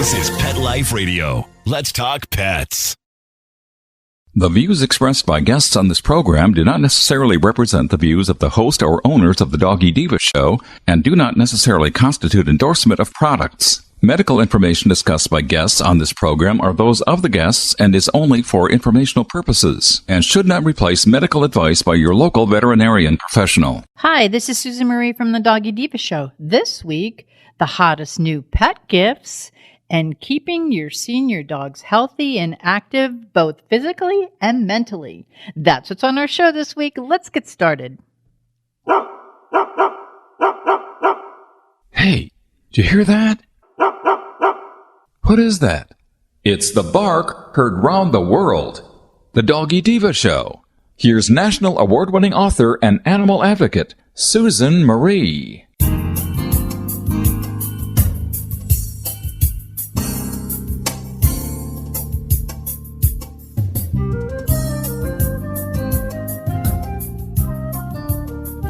This is Pet Life Radio. Let's talk pets. The views expressed by guests on this program do not necessarily represent the views of the host or owners of the Doggy Diva show and do not necessarily constitute endorsement of products. Medical information discussed by guests on this program are those of the guests and is only for informational purposes and should not replace medical advice by your local veterinarian professional. Hi, this is Susan Marie from the Doggy Diva show. This week, the hottest new pet gifts and keeping your senior dogs healthy and active both physically and mentally. That's what's on our show this week. Let's get started. Hey, did you hear that? What is that? It's the bark heard round the world. The Doggy Diva show. Here's national award-winning author and animal advocate, Susan Marie.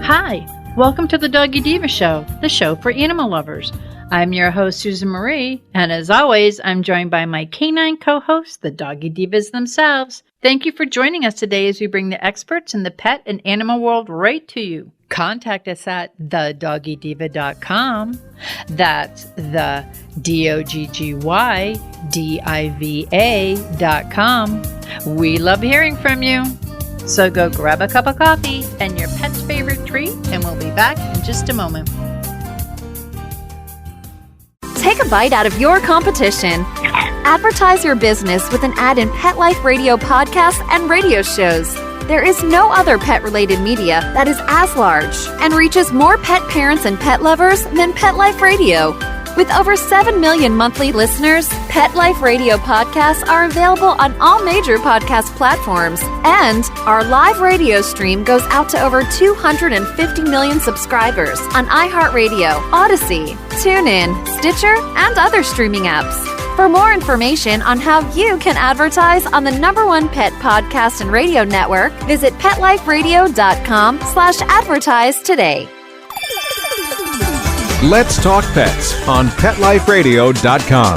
Hi, welcome to the Doggy Diva show, the show for animal lovers. I'm your host, Susan Marie, and as always, I'm joined by my canine co-hosts, the Doggy Divas themselves. Thank you for joining us today as we bring the experts in the pet and animal world right to you. Contact us at thedoggydiva.com. That's the DOGGYDIVA.com. We love hearing from you. So go grab a cup of coffee and your pet's favorite treat, and we'll be back in just a moment. Take a bite out of your competition. Advertise your business with an ad in Pet Life Radio podcasts and radio shows. There is no other pet-related media that is as large and reaches more pet parents and pet lovers than Pet Life Radio. With over 7 million monthly listeners, Pet Life Radio podcasts are available on all major podcast platforms, and our live radio stream goes out to over 250 million subscribers on iHeartRadio, Odyssey, TuneIn, Stitcher, and other streaming apps. For more information on how you can advertise on the #1 pet podcast and radio network, visit PetLifeRadio.com/advertise today. Let's Talk Pets on PetLifeRadio.com.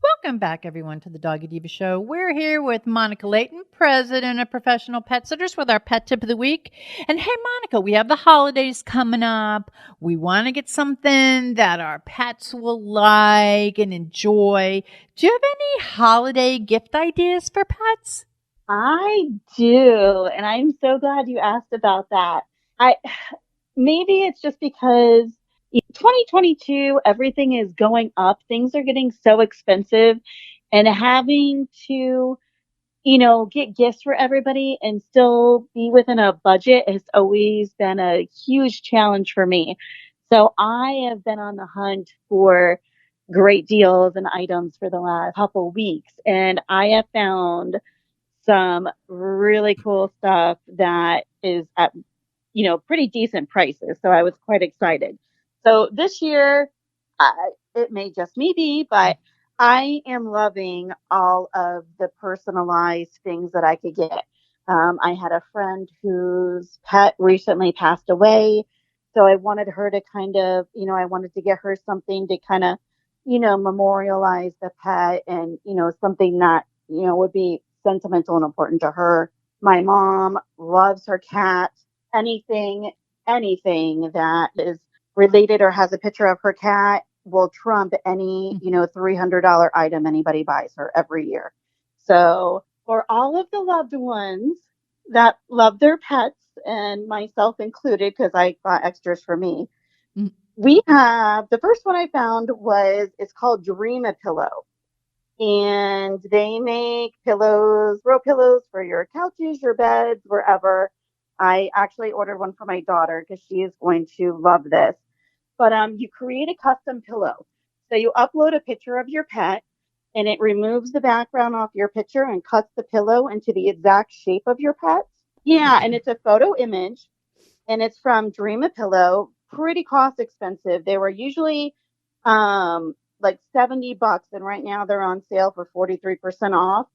Welcome back, everyone, to the Doggy Diva show. We're here with Monica Leighton, president of Professional Pet Sitters, with our pet tip of the week. And hey, Monica, we have the holidays coming up. We want to get something that our pets will like and enjoy. Do you have any holiday gift ideas for pets? I do, and I'm so glad you asked about that. Maybe it's just because 2022, everything is going up. Things are getting so expensive, and having to, get gifts for everybody and still be within a budget has always been a huge challenge for me. So I have been on the hunt for great deals and items for the last couple weeks, and I have found some really cool stuff that is at, pretty decent prices. So I was quite excited. So this year, it may just me be, but I am loving all of the personalized things that I could get. I had a friend whose pet recently passed away. So I wanted her to kind of, I wanted to get her something to kind of, memorialize the pet and, something that, would be sentimental and important to her. My mom loves her cat. Anything that is related or has a picture of her cat will trump any, $300 item anybody buys her every year. So for all of the loved ones that love their pets, and myself included, because I got extras for me, we have, the first one I found it's called Dream-A-Pillow. And they make pillows, throw pillows for your couches, your beds, wherever. I actually ordered one for my daughter because she is going to love this. But you create a custom pillow. So you upload a picture of your pet, and it removes the background off your picture and cuts the pillow into the exact shape of your pet. Yeah, and it's a photo image, and it's from Dream-A-Pillow. Pretty cost expensive. They were usually like $70, and right now they're on sale for 43% off.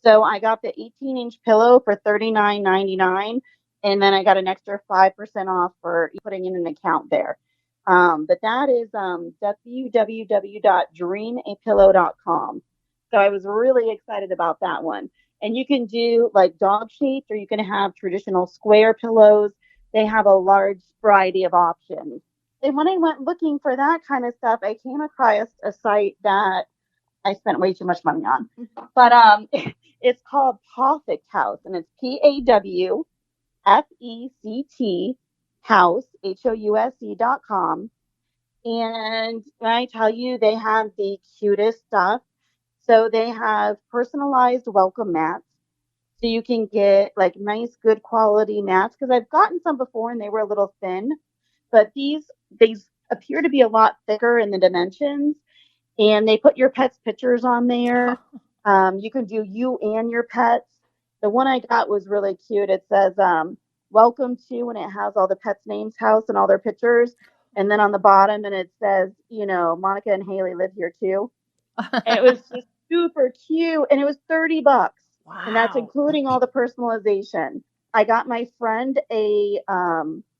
So I got the 18-inch pillow for $39.99, And then I got an extra 5% off for putting in an account there. But that is www.dreamapillow.com. So I was really excited about that one. And you can do like dog shaped, or you can have traditional square pillows. They have a large variety of options. And when I went looking for that kind of stuff, I came across a site that I spent way too much money on. But it's called Pawfect House, and it's PAWFECT House, HOUSE.com. And when I tell you, they have the cutest stuff. So they have personalized welcome mats. So you can get like nice, good quality mats. Because I've gotten some before and they were a little thin. But these appear to be a lot thicker in the dimensions. And they put your pet's pictures on there. You can do you and your pets. The one I got was really cute. It says, welcome to, and it has all the pets' names, house, and all their pictures. And then on the bottom, and it says, Monica and Haley live here too. And it was just super cute. And it was $30. Wow. And that's including all the personalization. I got my friend a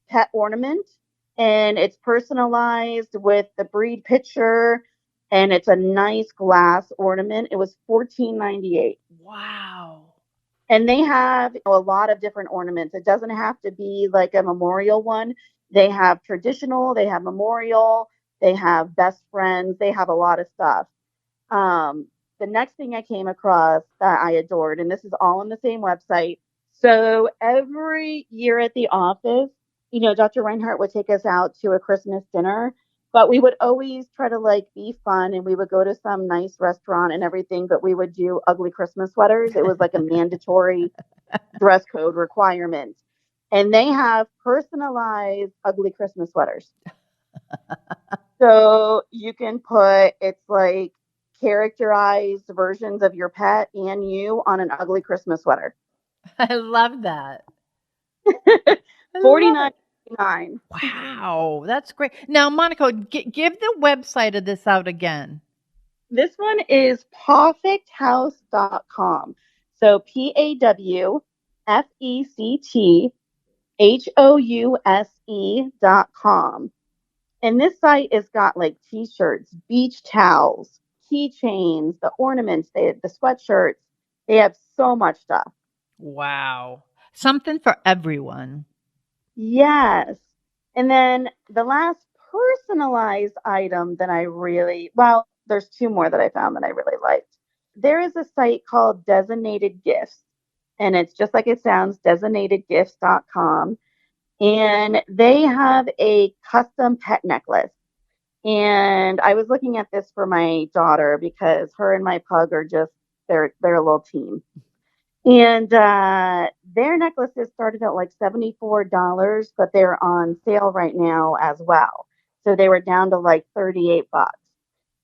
pet ornament, and it's personalized with the breed picture, and it's a nice glass ornament. It was $14.98. Wow. And they have a lot of different ornaments. It doesn't have to be like a memorial one. They have traditional, they have memorial, they have best friends, they have a lot of stuff. The next thing I came across that I adored, and this is all on the same website. So every year at the office, Dr. Reinhardt would take us out to a Christmas dinner, but we would always try to be fun, and we would go to some nice restaurant and everything, but we would do ugly Christmas sweaters. It was like a mandatory dress code requirement. And they have personalized ugly Christmas sweaters. So you can put, it's like characterized versions of your pet and you on an ugly Christmas sweater. I love that. $49.99. Wow, that's great. Now, Monica, give the website of this out again. This one is pawfecthouse.com. So PAWFECTHOUSE.com. And this site has got t-shirts, beach towels, keychains, the ornaments, the sweatshirts. They have so much stuff. Wow. Something for everyone. Yes. And then the last personalized item that there's two more that I found that I really liked. There is a site called Designated Gifts, and it's just like it sounds, designatedgifts.com. And they have a custom pet necklace. And I was looking at this for my daughter because her and my pug are they're a little team. And their necklaces started at $74, but they're on sale right now as well. So they were down to $38.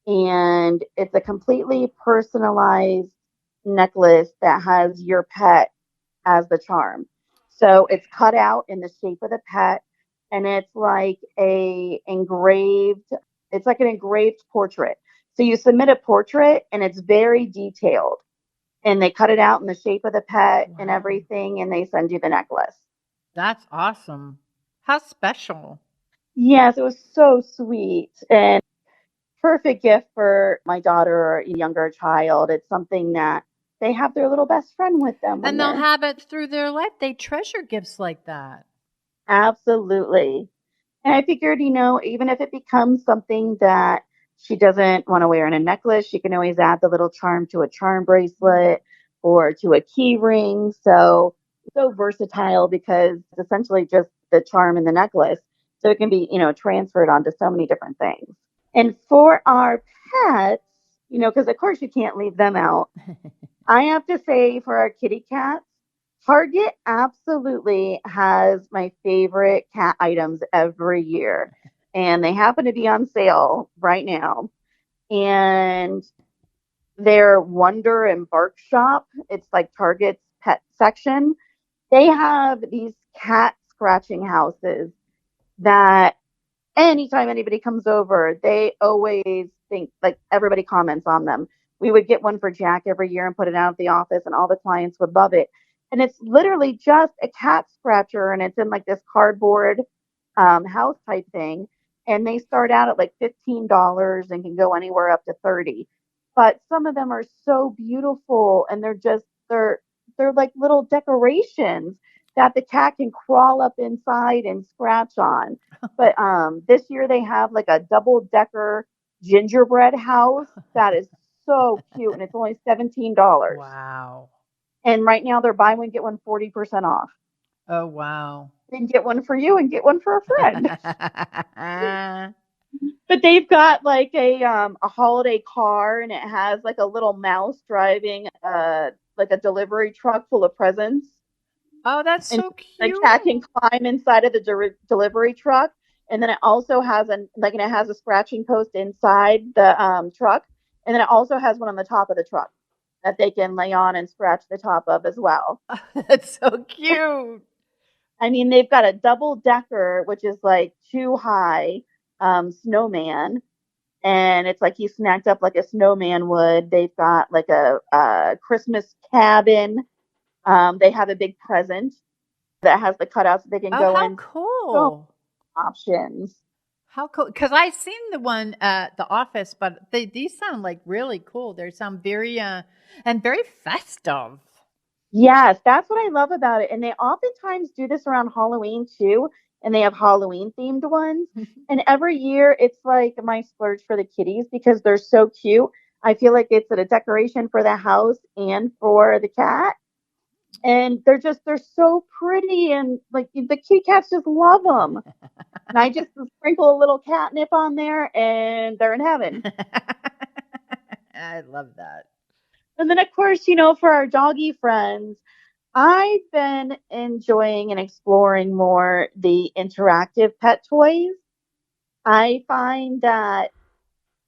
And it's a completely personalized necklace that has your pet as the charm. So it's cut out in the shape of the pet, and it's like an engraved portrait. So you submit a portrait, and it's very detailed. And they cut it out in the shape of the pet and everything, and they send you the necklace. That's awesome. How special. Yes, it was so sweet and perfect gift for my daughter or a younger child. It's something that they have their little best friend with them. And they'll have it through their life. They treasure gifts like that. Absolutely. And I figured, even if it becomes something that she doesn't want to wear in a necklace, she can always add the little charm to a charm bracelet or to a key ring. So versatile because it's essentially just the charm in the necklace. So it can be, transferred onto so many different things. And for our pets, because of course you can't leave them out. I have to say for our kitty cats, Target absolutely has my favorite cat items every year. And they happen to be on sale right now. And their Wonder and Bark Shop, it's like Target's pet section. They have these cat scratching houses that anytime anybody comes over, they always think, everybody comments on them. We would get one for Jack every year and put it out at the office, and all the clients would love it. and it's literally just a cat scratcher, and it's in like this cardboard house type thing. And they start out at like $15 and can go anywhere up to 30. But some of them are so beautiful, and they're like little decorations that the cat can crawl up inside and scratch on. But this year they have like a double decker gingerbread house that is so cute, and it's only $17. Wow. And right now they're buy one get one 40% off. Oh, wow. And get one for you and get one for a friend. But they've got like a holiday car, and it has like a little mouse driving like a delivery truck full of presents. Oh, that's And so the cute. cat can climb inside of the delivery truck, and then it also has and it has a scratching post inside the truck, and then it also has one on the top of the truck that they can lay on and scratch the top of as well. That's so cute. I mean, they've got a double decker, which is like too high snowman, and it's like he snacked up like a snowman would. They've got like a Christmas cabin. They have a big present that has the cutouts that they can Oh, go how in. So cool. options. How cool. Because I've seen the one at the office, but these sound like really cool. They sound very, and very festive. Yes, that's what I love about it. And they oftentimes do this around Halloween too. And they have Halloween themed ones. And every year it's like my splurge for the kitties because they're so cute. I feel like it's a decoration for the house and for the cat. And they're so pretty, and like the cute cats just love them. And I just sprinkle a little catnip on there and they're in heaven. I love that. And then of course, for our doggy friends, I've been enjoying and exploring more the interactive pet toys. I find that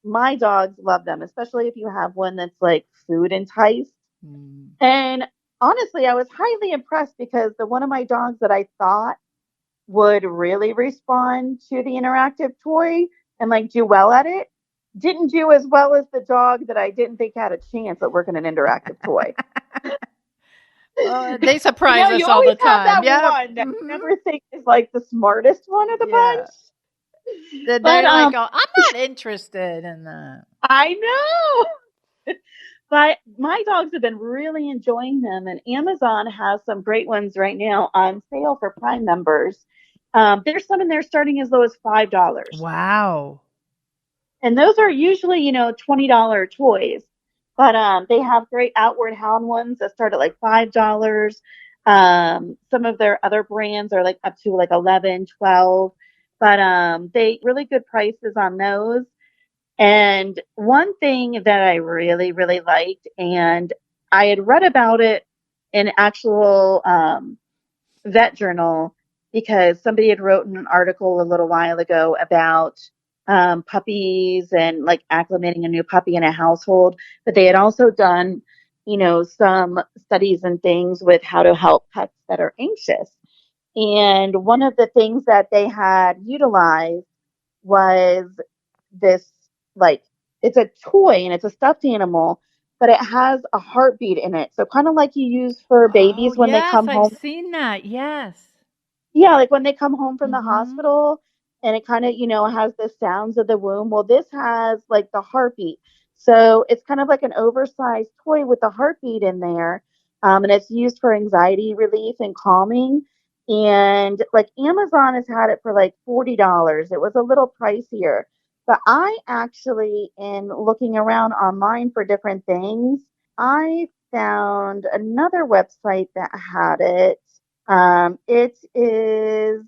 my dogs love them, especially if you have one that's like food enticed. Mm. And honestly, I was highly impressed because the one of my dogs that I thought would really respond to the interactive toy and like do well at it didn't do as well as the dog that I didn't think had a chance at working an interactive toy. They surprise us You all the always have time. that Yeah. one that you never think is like the smartest one of the bunch. They're But like, oh, I'm not interested in that. I know. But my dogs have been really enjoying them, and Amazon has some great ones right now on sale for Prime members. There's some in there starting as low as $5. Wow. And those are usually, $20 toys. But they have great Outward Hound ones that start at like $5. Some of their other brands are like up to like 11, 12. But they really good prices on those. And one thing that I really, really liked, and I had read about it in actual vet journal because somebody had written an article a little while ago about puppies and like acclimating a new puppy in a household. But they had also done, some studies and things with how to help pets that are anxious. And one of the things that they had utilized was this, like, it's a toy and it's a stuffed animal, but it has a heartbeat in it. So kind of like you use for Oh, babies when they yes, come I've home. seen that. Yes. Yeah, like when they come home from the Mm-hmm. hospital, and it kind of, has the sounds of the womb. Well, this has like the heartbeat. So it's kind of like an oversized toy with the heartbeat in there. And it's used for anxiety relief and calming. And like Amazon has had it for like $40. It was a little pricier. But I actually, in looking around online for different things, I found another website that had it. It is,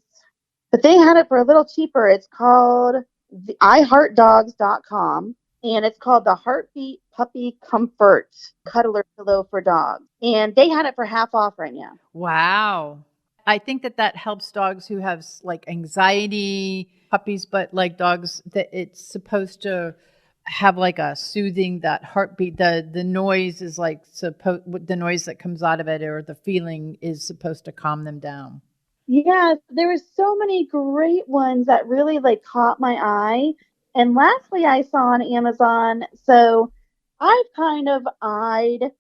but they had it for a little cheaper. It's called the iHeartDogs.com, and it's called the Heartbeat Puppy Comfort Cuddler Pillow for Dogs. And they had it for half off right now. Wow. I think that helps dogs who have like anxiety, puppies, but like dogs that it's supposed to have like a soothing that heartbeat. The noise is like the noise that comes out of it or the feeling is supposed to calm them down. Yes, there were so many great ones that really like caught my eye. And lastly, I saw on Amazon. So I've kind of eyed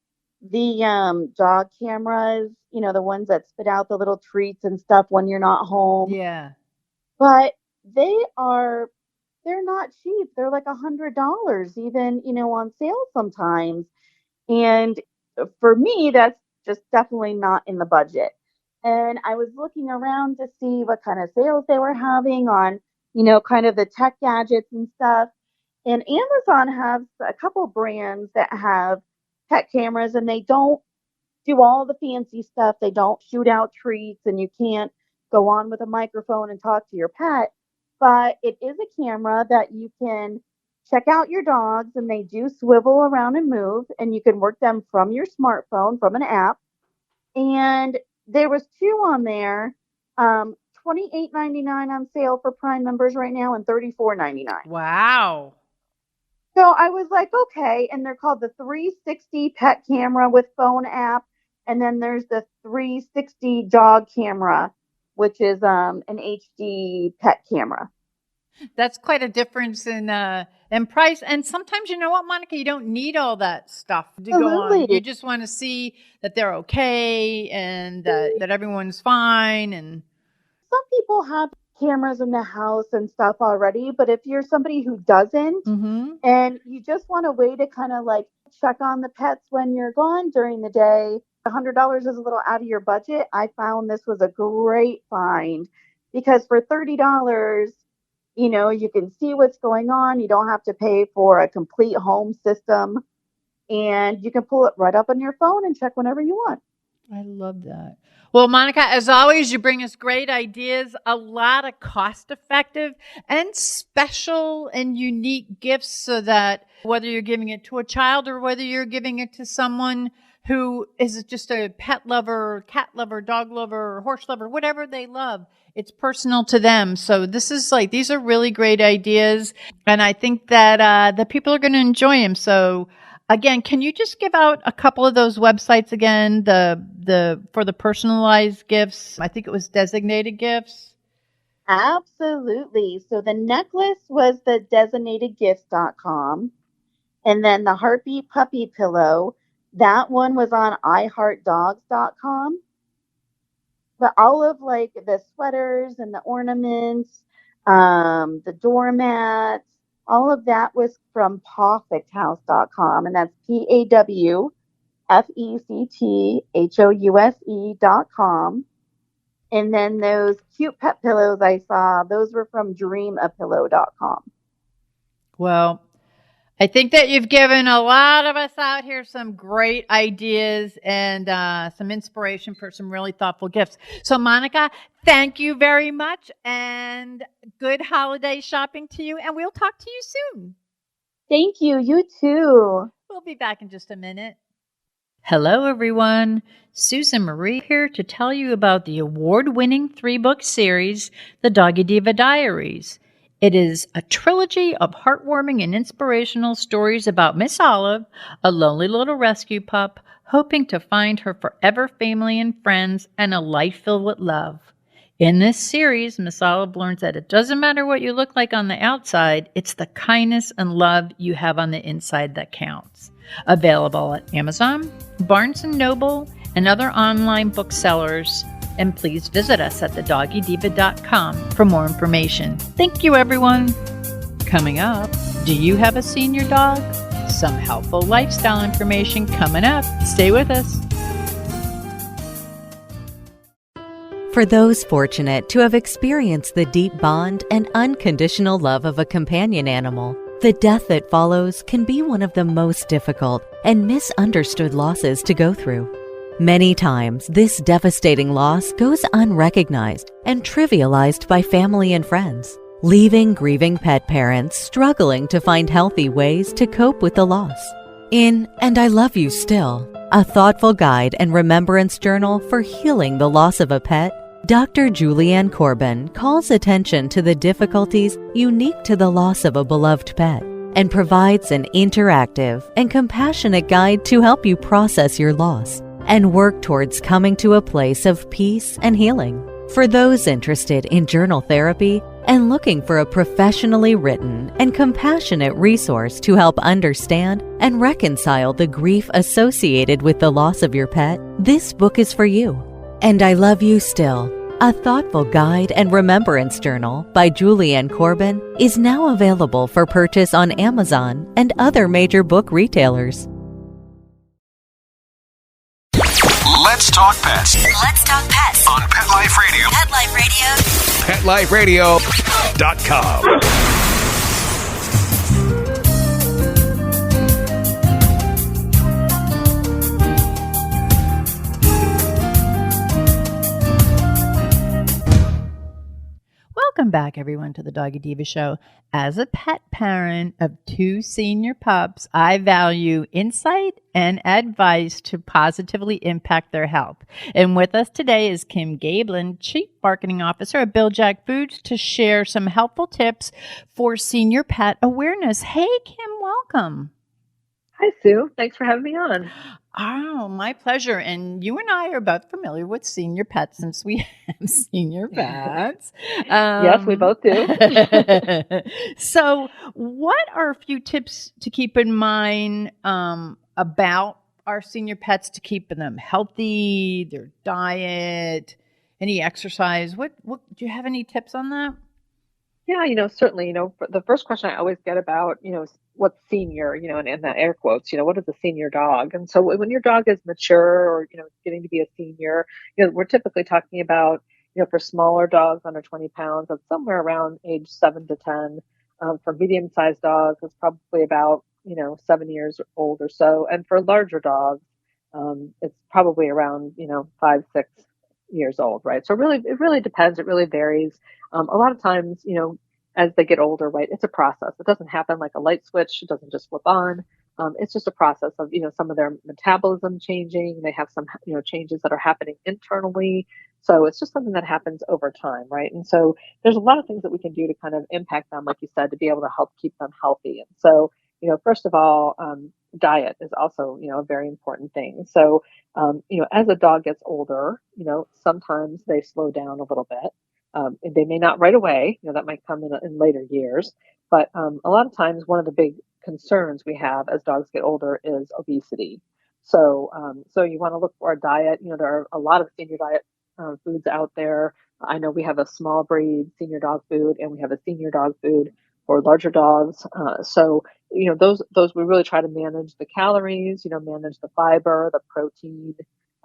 the dog cameras, the ones that spit out the little treats and stuff when you're not home. Yeah. But they're not cheap. They're like $100 even, on sale sometimes. And for me, that's just definitely not in the budget. And I was looking around to see what kind of sales they were having on, kind of the tech gadgets and stuff. And Amazon has a couple brands that have pet cameras, and they don't do all the fancy stuff. They don't shoot out treats, and you can't go on with a microphone and talk to your pet. But it is a camera that you can check out your dogs, and they do swivel around and move, and you can work them from your smartphone, from an app. And there was two on there, $28.99 on sale for Prime members right now, and $34.99. Wow. So I was like, okay. And they're called the 360 pet camera with phone app. And then there's the 360 dog camera, which is an HD pet camera. That's quite a difference in price. And sometimes, you know what, Monica, you don't need all that stuff to go on. You just want to see that they're okay and that everyone's fine. And some people have cameras in the house and stuff already, but if you're somebody who doesn't, and you just want a way to kind of like check on the pets when you're gone during the day, $100 is a little out of your budget. I found this was a great find because for $30, you can see what's going on. You don't have to pay for a complete home system, and you can pull it right up on your phone and check whenever you want. I love that. Well, Monica, as always, you bring us great ideas, a lot of cost-effective and special and unique gifts so that whether you're giving it to a child or whether you're giving it to someone who is just a pet lover, cat lover, dog lover, horse lover, whatever they love, it's personal to them. So these are really great ideas. And I think that the people are going to enjoy them. So again, can you just give out a couple of those websites again? For the personalized gifts, I think it was designated gifts. Absolutely. So the necklace was the designated.gifts.com, and then the Heartbeat Puppy Pillow, that one was on iHeartDogs.com. But all of like the sweaters and the ornaments, the doormats, all of that was from pawfecthouse.com, and that's PAWFECTHOUSE.com. And then those cute pet pillows I saw, those were from dreamapillow.com. Well, I think that you've given a lot of us out here some great ideas and some inspiration for some really thoughtful gifts. So, Monica, thank you very much, and good holiday shopping to you, and we'll talk to you soon. Thank you. You too. We'll be back in just a minute. Hello, everyone. Susan Marie here to tell you about the award-winning 3-book series, The Doggy Diva Diaries. It is a trilogy of heartwarming and inspirational stories about Miss Olive, a lonely little rescue pup, hoping to find her forever family and friends and a life filled with love. In this series, Miss Olive learns that it doesn't matter what you look like on the outside, it's the kindness and love you have on the inside that counts. Available at Amazon, Barnes & Noble, and other online booksellers. And please visit us at thedoggydiva.com for more information. Thank you, everyone. Coming up, do you have a senior dog? Some helpful lifestyle information coming up. Stay with us. For those fortunate to have experienced the deep bond and unconditional love of a companion animal, the death that follows can be one of the most difficult and misunderstood losses to go through. Many times, this devastating loss goes unrecognized and trivialized by family and friends, leaving grieving pet parents struggling to find healthy ways to cope with the loss. In And I Love You Still, a thoughtful guide and remembrance journal for healing the loss of a pet, Dr. Julianne Corbin calls attention to the difficulties unique to the loss of a beloved pet and provides an interactive and compassionate guide to help you process your loss and work towards coming to a place of peace and healing. For those interested in journal therapy and looking for a professionally written and compassionate resource to help understand and reconcile the grief associated with the loss of your pet, this book is for you. And I Love You Still, a thoughtful guide and remembrance journal by Julianne Corbin, is now available for purchase on Amazon and other major book retailers. Let's talk pets Let's talk pets on Pet Life Radio. Pet Life Radio. PetLifeRadio.com. Welcome back, everyone, to the Doggy Diva Show. As a pet parent of 2 senior pups, I value insight and advice to positively impact their health. And with us today is Kim Gaebelein, Chief Marketing Officer at Bil-Jac Foods, to share some helpful tips for senior pet awareness. Hey, Kim, welcome. Hi, Sue. Thanks for having me on. Oh, my pleasure. And you and I are both familiar with senior pets since we have senior pets. Yes, we both do. So what are a few tips to keep in mind about our senior pets to keep them healthy, their diet, any exercise? What do you have any tips on that? Yeah, certainly, the first question I always get about, what's senior, and in the air quotes, what is a senior dog? And so when your dog is mature or, getting to be a senior, we're typically talking about, for smaller dogs under 20 pounds, that's somewhere around age 7 to 10. For medium-sized dogs, it's probably about, 7 years old or so. And for larger dogs, it's probably around, 5, 6 years old, right? So it really depends. It really varies. A lot of times, as they get older, right, it's a process. It doesn't happen like a light switch. It doesn't just flip on. It's just a process of, some of their metabolism changing. They have some, changes that are happening internally. So it's just something that happens over time, right? And so there's a lot of things that we can do to kind of impact them, like you said, to be able to help keep them healthy. And so, first of all, diet is also, a very important thing. So, as a dog gets older, sometimes they slow down a little bit. They may not right away, that might come in later years, but a lot of times one of the big concerns we have as dogs get older is obesity. So you want to look for a diet. There are a lot of senior diet foods out there. I know we have a small breed senior dog food, and we have a senior dog food for larger dogs. Those we really try to manage the calories, manage the fiber, the protein,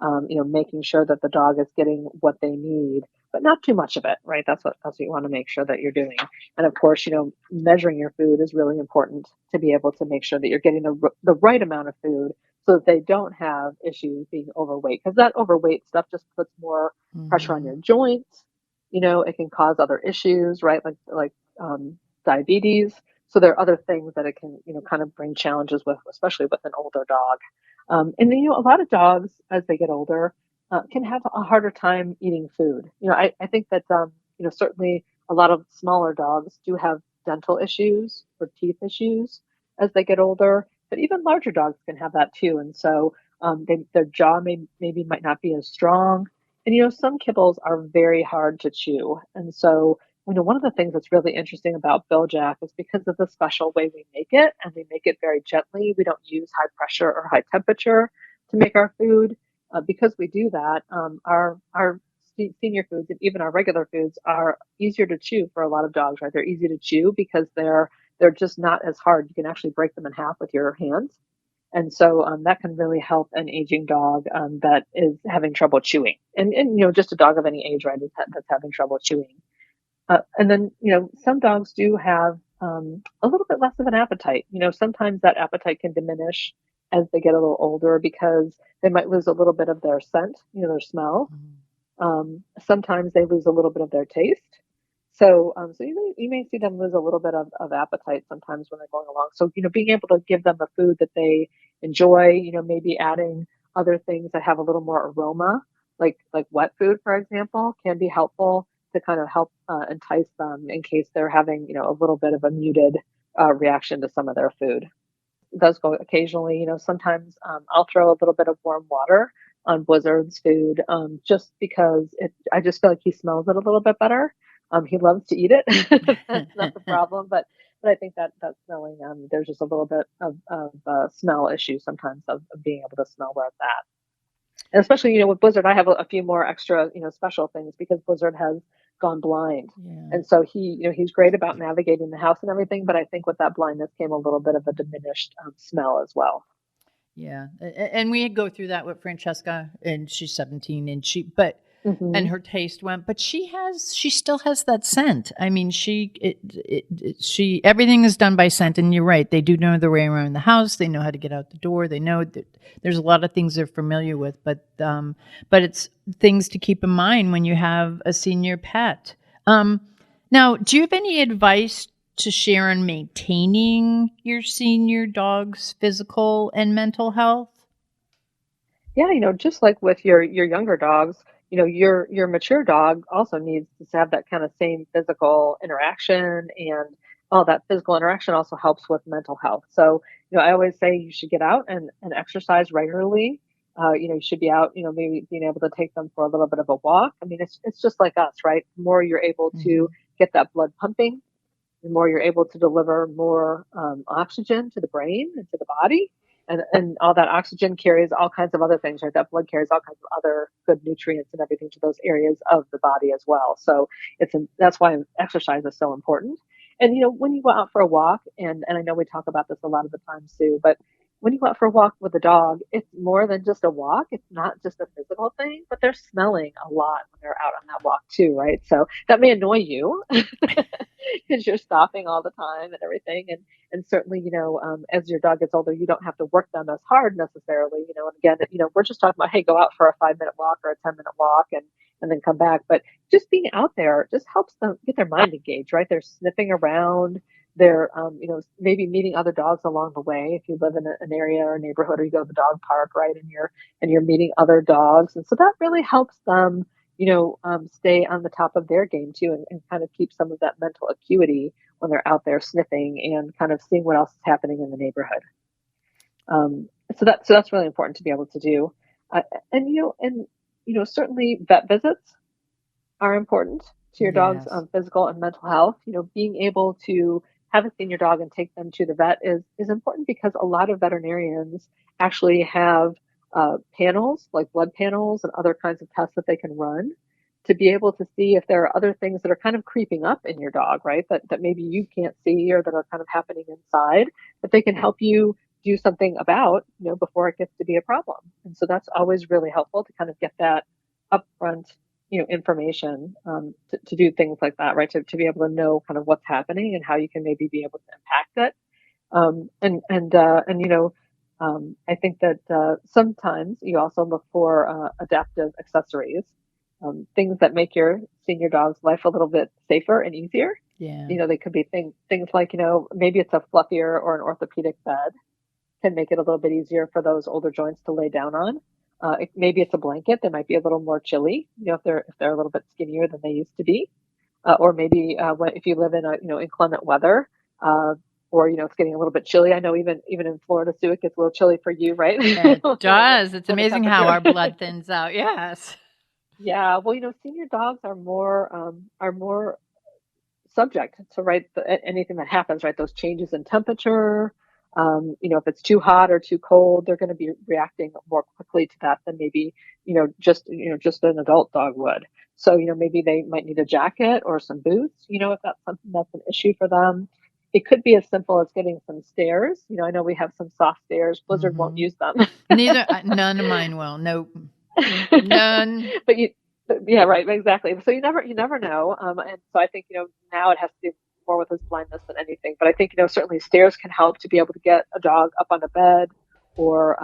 making sure that the dog is getting what they need, but not too much of it, right? That's what you want to make sure that you're doing. And of course, measuring your food is really important to be able to make sure that you're getting the right amount of food so that they don't have issues being overweight, because that overweight stuff just puts more pressure on your joints. It can cause other issues, right? Like diabetes. So there are other things that it can, kind of bring challenges with, especially with an older dog. A lot of dogs, as they get older, can have a harder time eating food. I think that, certainly a lot of smaller dogs do have dental issues or teeth issues as they get older, but even larger dogs can have that too. And so their jaw maybe might not be as strong. And, some kibbles are very hard to chew. And so, one of the things that's really interesting about Bil-Jac is because of the special way we make it, and we make it very gently. We don't use high pressure or high temperature to make our food. Because we do that, our senior foods and even our regular foods are easier to chew for a lot of dogs, right? They're easy to chew because they're just not as hard. You can actually break them in half with your hands. And so that can really help an aging dog that is having trouble chewing. And just a dog of any age, right, that's having trouble chewing. And then, some dogs do have a little bit less of an appetite. Sometimes that appetite can diminish as they get a little older because they might lose a little bit of their scent, their smell. Sometimes they lose a little bit of their taste. So you may see them lose a little bit of appetite sometimes when they're going along. So, being able to give them a food that they enjoy, maybe adding other things that have a little more aroma, like wet food, for example, can be helpful to kind of help entice them in case they're having, a little bit of a muted reaction to some of their food. It does go occasionally, sometimes I'll throw a little bit of warm water on Blizzard's food just because I just feel like he smells it a little bit better. He loves to eat it. That's not the problem, but I think that smelling, there's just a little bit of smell issue sometimes of being able to smell where it's at. And especially, with Blizzard, I have a few more extra, special things because Blizzard has gone blind. Yeah. And so he's great about navigating the house and everything. But I think with that blindness came a little bit of a diminished smell as well. Yeah. And we go through that with Francesca, and she's 17, and and her taste went, but she still has that scent. I mean, everything is done by scent, and you're right. They do know their way around the house. They know how to get out the door. They know that there's a lot of things they're familiar with, but it's things to keep in mind when you have a senior pet. Now, do you have any advice to share on maintaining your senior dog's physical and mental health? Yeah, just like with your younger dogs, your mature dog also needs to have that kind of same physical interaction, and all that physical interaction also helps with mental health. So, I always say you should get out and exercise regularly. You should be out, maybe being able to take them for a little bit of a walk. I mean, it's just like us, right? The more you're able to get that blood pumping, the more you're able to deliver more oxygen to the brain and to the body. And all that oxygen carries all kinds of other things, right? That blood carries all kinds of other good nutrients and everything to those areas of the body as well. So that's why exercise is so important. And, when you go out for a walk, and I know we talk about this a lot of the time, Sue, but when you go out for a walk with a dog, it's more than just a walk. It's not just a physical thing, but they're smelling a lot when they're out on that walk too, right? So that may annoy you because you're stopping all the time and everything. And certainly, as your dog gets older, you don't have to work them as hard necessarily, and again, we're just talking about, hey, go out for a 5-minute walk or a 10-minute walk and then come back. But just being out there just helps them get their mind engaged, right? They're sniffing around. They're, maybe meeting other dogs along the way. If you live in an area or a neighborhood, or you go to the dog park, right, and you're meeting other dogs, and so that really helps them, stay on the top of their game too, and kind of keep some of that mental acuity when they're out there sniffing and kind of seeing what else is happening in the neighborhood. So that's really important to be able to do, certainly vet visits are important to your dog's physical and mental health. Being able to have a senior dog and take them to the vet is important because a lot of veterinarians actually have panels, like blood panels and other kinds of tests that they can run to be able to see if there are other things that are kind of creeping up in your dog, right? That maybe you can't see, or that are kind of happening inside, that they can help you do something about, before it gets to be a problem. And so that's always really helpful to kind of get that upfront information to do things like that, right? To be able to know kind of what's happening and how you can maybe be able to impact it. I think that sometimes you also look for adaptive accessories, things that make your senior dog's life a little bit safer and easier. Yeah. They could be things like, maybe it's a fluffier or an orthopedic bed can make it a little bit easier for those older joints to lay down on. Maybe it's a blanket that might be a little more chilly, if they're a little bit skinnier than they used to be, or maybe if you live in inclement weather, or it's getting a little bit chilly. I know even in Florida, Sue, it gets a little chilly for you, right? It does. It's amazing how our blood thins out. Yes. Yeah. Well, senior dogs are more subject to anything that happens, right? Those changes in temperature. If it's too hot or too cold, they're going to be reacting more quickly to that than maybe, just an adult dog would. So, maybe they might need a jacket or some boots, if that's something that's an issue for them. It could be as simple as getting some stairs. I know we have some soft stairs. Blizzard won't use them. None of mine will. Nope. None. But yeah, right. Exactly. So you never know. And so I think, now it has to do more with his blindness than anything. But I think, certainly stairs can help to be able to get a dog up on a bed or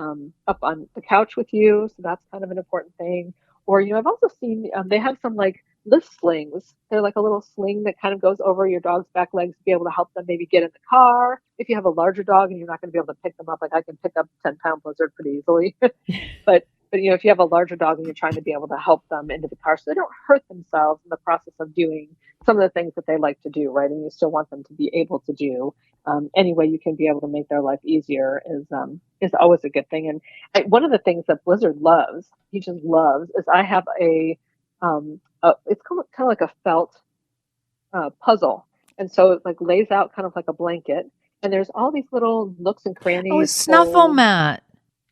up on the couch with you. So that's kind of an important thing. Or, I've also seen they have some like lift slings. They're like a little sling that kind of goes over your dog's back legs to be able to help them maybe get in the car. If you have a larger dog and you're not going to be able to pick them up, like I can pick up 10-pound Blizzard pretty easily. But if you have a larger dog and you're trying to be able to help them into the car so they don't hurt themselves in the process of doing some of the things that they like to do, right? And you still want them to be able to do. Any way you can be able to make their life easier is always a good thing. And one of the things that Blizzard loves, he just loves, is I have it's kind of like a felt puzzle. And so it like lays out kind of like a blanket. And there's all these little nooks and Oh, a crannies, snuffle folds. mat.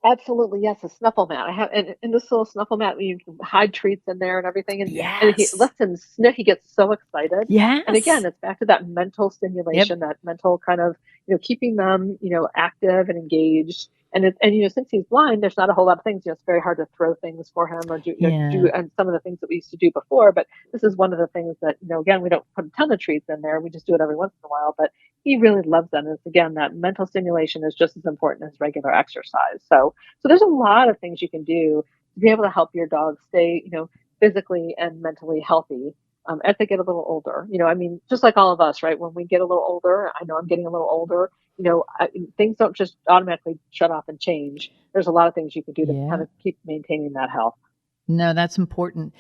Absolutely, yes, a snuffle mat. I have, and this little snuffle mat, you can hide treats in there and everything, and he Yes. lets him sniff. He gets so excited, and again, Yes. it's back to that mental Yep. stimulation, that mental kind of keeping them active and engaged. And since he's blind, there's not a whole lot of things. It's very hard to throw things for him or do Yeah. and some of the things that we used to do before. But this is one of the things that again, we don't put a ton of treats in there. We just do it every once in a while, but he really loves them. And it's, again, that mental stimulation is just as important as regular exercise. So there's a lot of things you can do to be able to help your dog stay, physically and mentally healthy as they get a little older. I mean, just like all of us, right? When we get a little older, I know I'm getting a little older. Things don't just automatically shut off and change. There's a lot of things you can do to kind Yeah. of keep maintaining that health. No, that's important.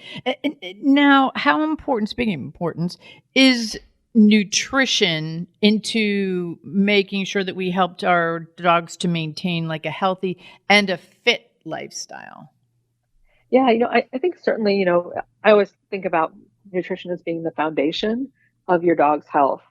Now, how important, speaking of importance, is nutrition into making sure that we helped our dogs to maintain like a healthy and a fit lifestyle? Yeah, I think certainly, I always think about nutrition as being the foundation of your dog's health.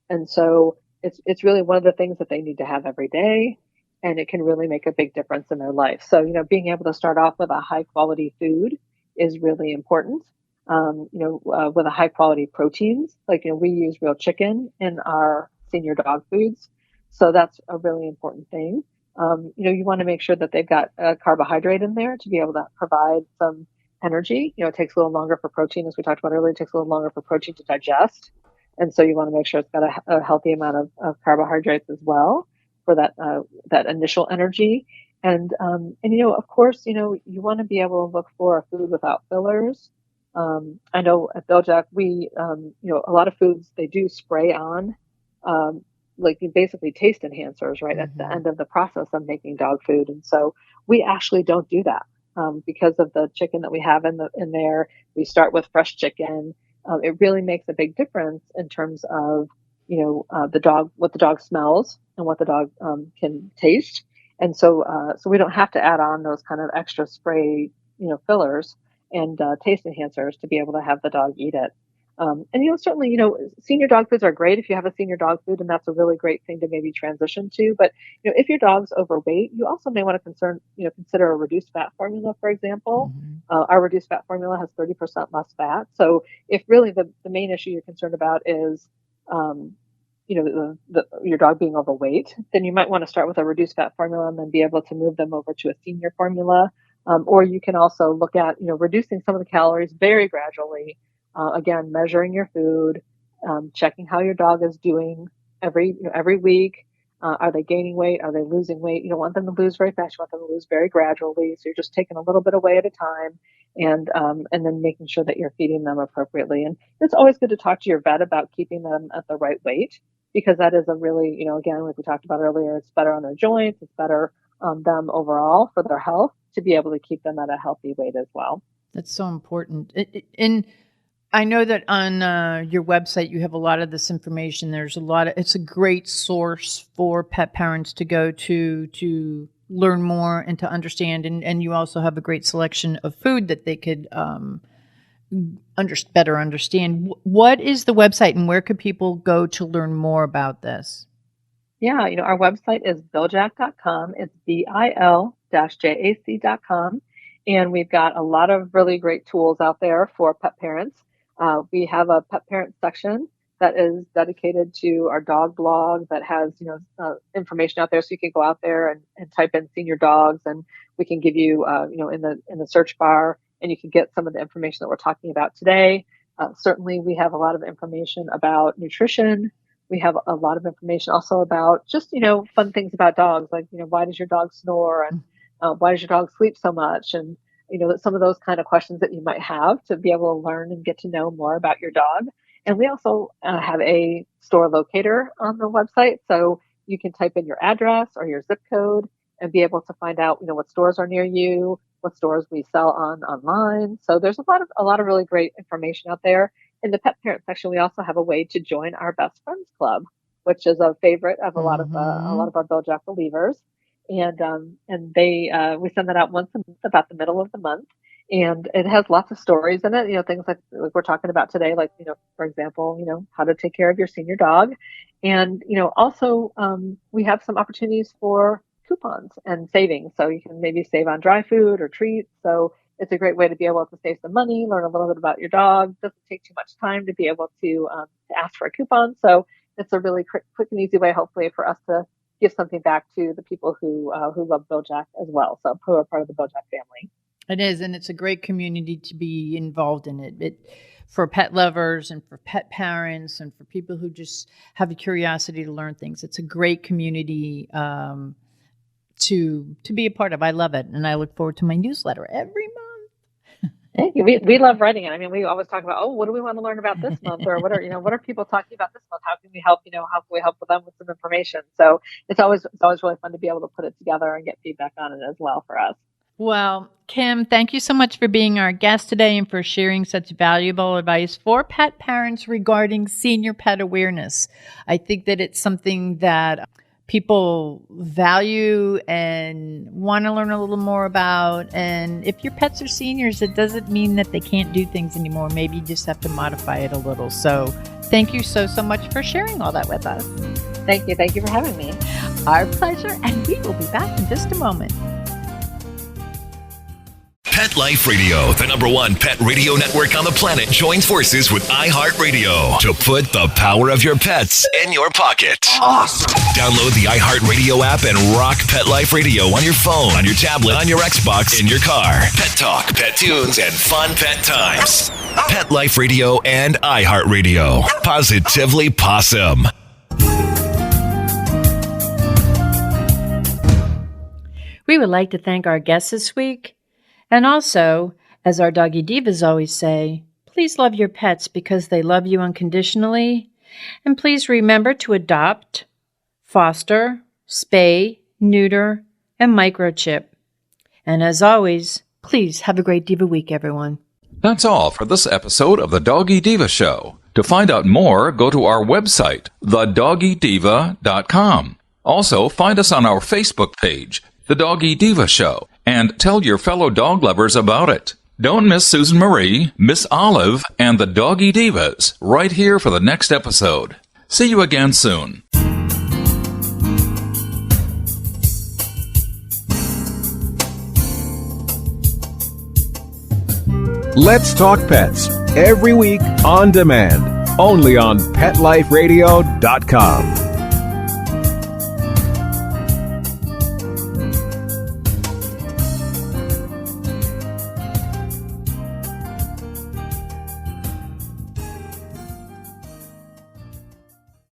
And so it's really one of the things that they need to have every day, and it can really make a big difference in their life. So, being able to start off with a high quality food is really important. With a high quality proteins, like, we use real chicken in our senior dog foods. So that's a really important thing. You want to make sure that they've got a carbohydrate in there to be able to provide some energy. It takes a little longer for protein, as we talked about earlier, it takes a little longer for protein to digest. And so you want to make sure it's got a healthy amount of carbohydrates as well for that initial energy. And of course, you want to be able to look for a food without fillers. I know at Bil-Jac, we, a lot of foods they do spray on, like basically taste enhancers right at the end of the process of making dog food. And so we actually don't do that because of the chicken that we have in there. We start with fresh chicken. It really makes a big difference in terms of the dog, what the dog smells and what the dog can taste. And so we don't have to add on those kind of extra spray fillers and taste enhancers to be able to have the dog eat it. And certainly, senior dog foods are great if you have a senior dog food, and that's a really great thing to maybe transition to. But if your dog's overweight, you also may want to consider a reduced fat formula, for example. Our reduced fat formula has 30% less fat. So if really the main issue you're concerned about is your dog being overweight, then you might want to start with a reduced fat formula and then be able to move them over to a senior formula. Or you can also look at reducing some of the calories very gradually. Again, measuring your food, checking how your dog is doing every week. Are they gaining weight? Are they losing weight? You don't want them to lose very fast. You want them to lose very gradually. So you're just taking a little bit away at a time, and then making sure that you're feeding them appropriately. And it's always good to talk to your vet about keeping them at the right weight, because that is a really, again, like we talked about earlier, it's better on their joints. It's better on them overall for their health to be able to keep them at a healthy weight as well. That's so important. And I know that on your website, you have a lot of this information. It's a great source for pet parents to go to learn more and to understand. And you also have a great selection of food that they could better understand. What is the website, and where could people go to learn more about this? Yeah, our website is Bil-Jac.com. It's BIL-JAC.com. And we've got a lot of really great tools out there for pet parents. We have a pet parent section that is dedicated to our dog blog that has, information out there. So you can go out there and type in senior dogs, and we can give you, in the search bar, and you can get some of the information that we're talking about today. Certainly we have a lot of information about nutrition. We have a lot of information also about just, fun things about dogs, like, why does your dog snore, and why does your dog sleep so much? And, some of those kind of questions that you might have to be able to learn and get to know more about your dog. And we also have a store locator on the website. So you can type in your address or your zip code and be able to find out, what stores are near you, what stores we sell online. So there's a lot of really great information out there. In the pet parent section, we also have a way to join our Best Friends Club, which is a favorite of a lot of our Bil-Jac believers. And we send that out once a month, about the middle of the month. And it has lots of stories in it, things like we're talking about today, like, for example, how to take care of your senior dog. And, also we have some opportunities for coupons and savings. So you can maybe save on dry food or treats. So it's a great way to be able to save some money, learn a little bit about your dog. Doesn't take too much time to be able to ask for a coupon. So it's a really quick and easy way, hopefully, for us to give something back to the people who love Bil-Jac as well. So who are part of the Bil-Jac family. It is, and it's a great community to be involved in it for pet lovers and for pet parents and for people who just have a curiosity to learn things. It's a great community to be a part of. I love it, and I look forward to my newsletter every month. Thank you. We love writing it. I mean, we always talk about, what do we want to learn about this month, or what are people talking about this month? How can we help? How can we help them with some information? So it's always really fun to be able to put it together and get feedback on it as well for us. Well, Kim, thank you so much for being our guest today and for sharing such valuable advice for pet parents regarding senior pet awareness. I think that it's something that people value and want to learn a little more about. And if your pets are seniors, it doesn't mean that they can't do things anymore. Maybe you just have to modify it a little. So thank you so much for sharing all that with us. Thank you. Thank you for having me. Our pleasure. And we will be back in just a moment. Pet Life Radio, the #1 pet radio network on the planet, joins forces with iHeartRadio to put the power of your pets in your pocket. Awesome! Download the iHeartRadio app and rock Pet Life Radio on your phone, on your tablet, on your Xbox, in your car. Pet talk, pet tunes, and fun pet times. Pet Life Radio and iHeartRadio. Positively Possum. We would like to thank our guests this week. And also, as our Doggy Divas always say, please love your pets because they love you unconditionally. And please remember to adopt, foster, spay, neuter, and microchip. And as always, please have a great Diva week, everyone. That's all for this episode of the Doggy Diva Show. To find out more, go to our website, thedoggydiva.com. Also, find us on our Facebook page, The Doggy Diva Show, and tell your fellow dog lovers about it. Don't miss Susan Marie, Miss Olive, and the Doggy Divas right here for the next episode. See you again soon. Let's Talk Pets, every week on demand, only on PetLifeRadio.com.